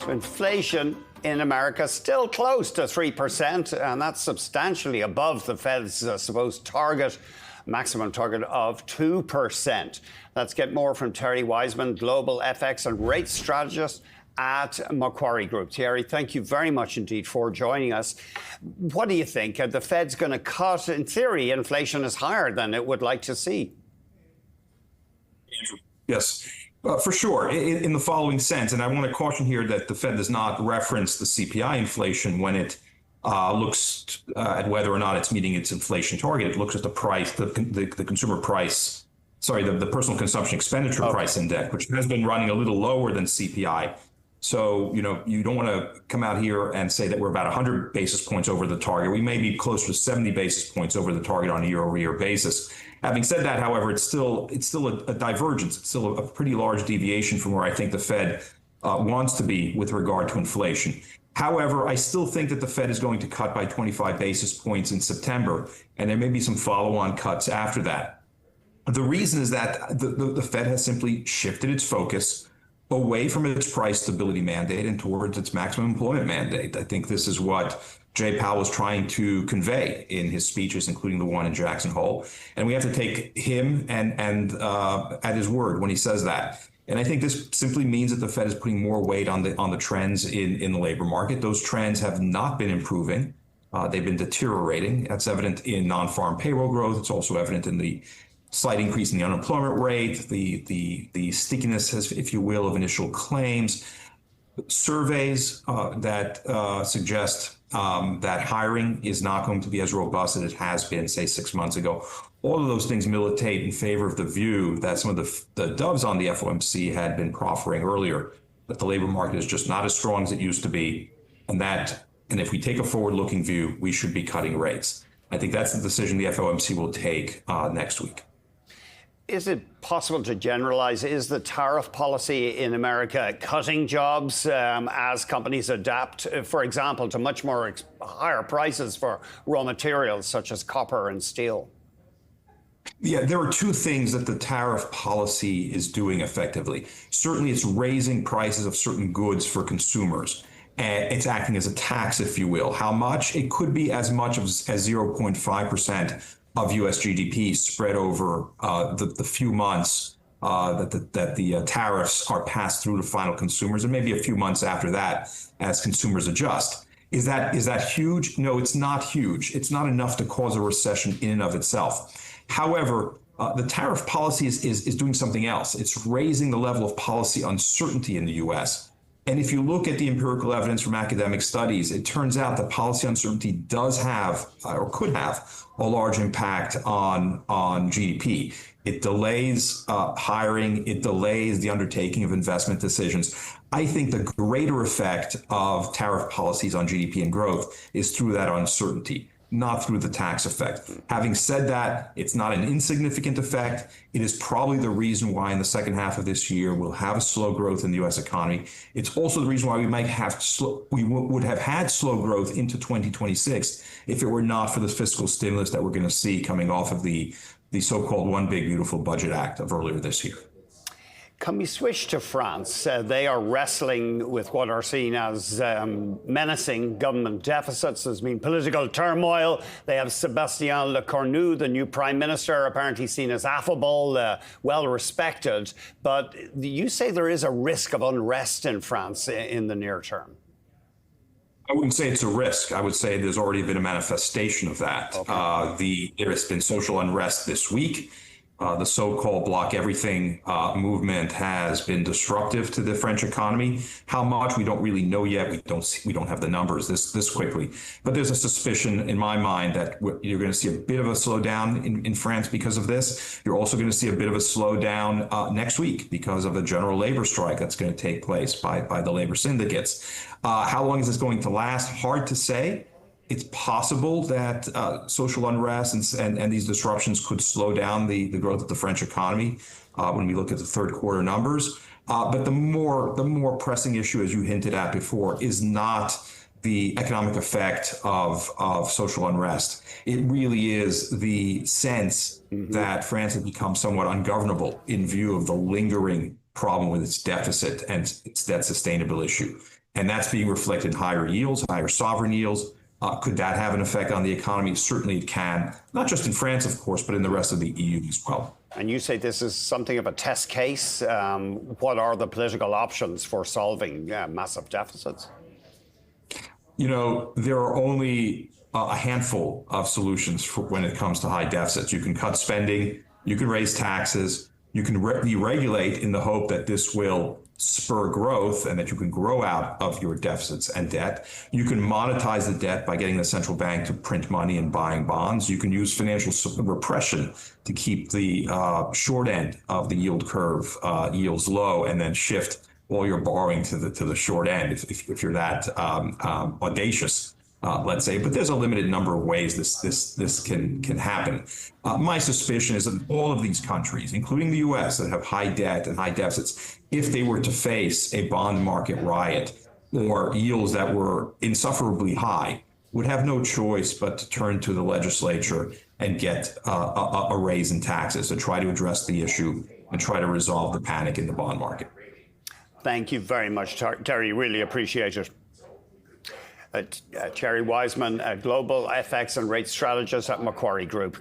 Inflation in America still close to 3%, and that's substantially above the Fed's, maximum target of 2%. Let's get more from Thierry Wizman, global FX and rate strategist at Macquarie Group. Thierry, thank you very much indeed for joining us. What do you think? The Fed's going to cut? In theory, inflation is higher than it would like to see. Yes, for sure, in the following sense. And I want to caution here that the Fed does not reference the CPI inflation when it looks at whether or not it's meeting its inflation target. It looks at the price, the consumer price, the personal consumption expenditure price index, which has been running a little lower than CPI. So, you don't want to come out here and say that we're about 100 basis points over the target. We may be closer to 70 basis points over the target on a year-over-year basis. Having said that, however, it's still a divergence. It's still a pretty large deviation from where I think the Fed wants to be with regard to inflation. However, I still think that the Fed is going to cut by 25 basis points in September, and there may be some follow-on cuts after that. The reason is that the Fed has simply shifted its focus away from its price stability mandate and towards its maximum employment mandate. I think this is what Jay Powell was trying to convey in his speeches, including the one in Jackson Hole. And we have to take him and at his word when he says that. And I think this simply means that the Fed is putting more weight on the trends in the labor market. Those trends have not been improving. They've been deteriorating. That's evident in non-farm payroll growth. It's also evident in the slight increase in the unemployment rate, the stickiness, if you will, of initial claims, surveys that suggest that hiring is not going to be as robust as it has been, say, 6 months ago. All of those things militate in favor of the view that some of the doves on the FOMC had been proffering earlier, that the labor market is just not as strong as it used to be, and if we take a forward-looking view, we should be cutting rates. I think that's the decision the FOMC will take next week. Is it possible to generalize? Is the tariff policy in America cutting jobs as companies adapt, for example, to much more higher prices for raw materials such as copper and steel? Yeah, there are two things that the tariff policy is doing effectively. Certainly, it's raising prices of certain goods for consumers. It's acting as a tax, if you will. How much? It could be as much as 0.5% of U.S. GDP spread over the few months that the tariffs are passed through to final consumers, and maybe a few months after that as consumers adjust. Is that huge? No, it's not huge. It's not enough to cause a recession in and of itself. However, the tariff policy is doing something else. It's raising the level of policy uncertainty in the U.S. And if you look at the empirical evidence from academic studies, it turns out that policy uncertainty does have, or could have, a large impact on GDP. It delays hiring, it delays the undertaking of investment decisions. I think the greater effect of tariff policies on GDP and growth is through that uncertainty, not through the tax effect. Having said that, it's not an insignificant effect. It is probably the reason why in the second half of this year we'll have a slow growth in the U.S. economy. It's also the reason why we would have had slow growth into 2026 if it were not for the fiscal stimulus that we're going to see coming off of the so-called One Big Beautiful Budget Act of earlier this year. Can we switch to France? They are wrestling with what are seen as menacing government deficits. There's been political turmoil. They have Sébastien Lecornu, the new prime minister, apparently seen as affable, well-respected. But you say there is a risk of unrest in France in the near term. I wouldn't say it's a risk. I would say there's already been a manifestation of that. Okay. There has been social unrest this week. The so-called block everything movement has been disruptive to the French economy. How much, we don't really know yet. We don't have the numbers this quickly. But there's a suspicion in my mind that you're going to see a bit of a slowdown in France because of this. You're also going to see a bit of a slowdown next week because of the general labor strike that's going to take place by the labor syndicates. How long is this going to last? Hard to say. It's possible that social unrest and these disruptions could slow down the growth of the French economy when we look at the third quarter numbers. But the more pressing issue, as you hinted at before, is not the economic effect of social unrest. It really is the sense that France has become somewhat ungovernable in view of the lingering problem with its deficit and its debt sustainable issue. and that's being reflected in higher yields, higher sovereign yields. Could that have an effect on the economy? Certainly it can, not just in France, of course, but in the rest of the EU as well. And you say this is something of a test case. What are the political options for solving massive deficits? You know, there are only a handful of solutions for when it comes to high deficits. You can cut spending, you can raise taxes, you can deregulate in the hope that this will spur growth and that you can grow out of your deficits and debt. You can monetize the debt by getting the central bank to print money and buying bonds. You can use financial repression to keep the short end of the yield curve yields low, and then shift all your borrowing to the short end if you're that audacious. Let's say, but there's a limited number of ways this can happen. My suspicion is that all of these countries, including the U.S., that have high debt and high deficits, if they were to face a bond market riot or yields that were insufferably high, would have no choice but to turn to the legislature and get a raise in taxes to try to address the issue and try to resolve the panic in the bond market. Thank you very much, Terry. Really appreciate it. Thierry Wizman, a global FX and rate strategist at Macquarie Group.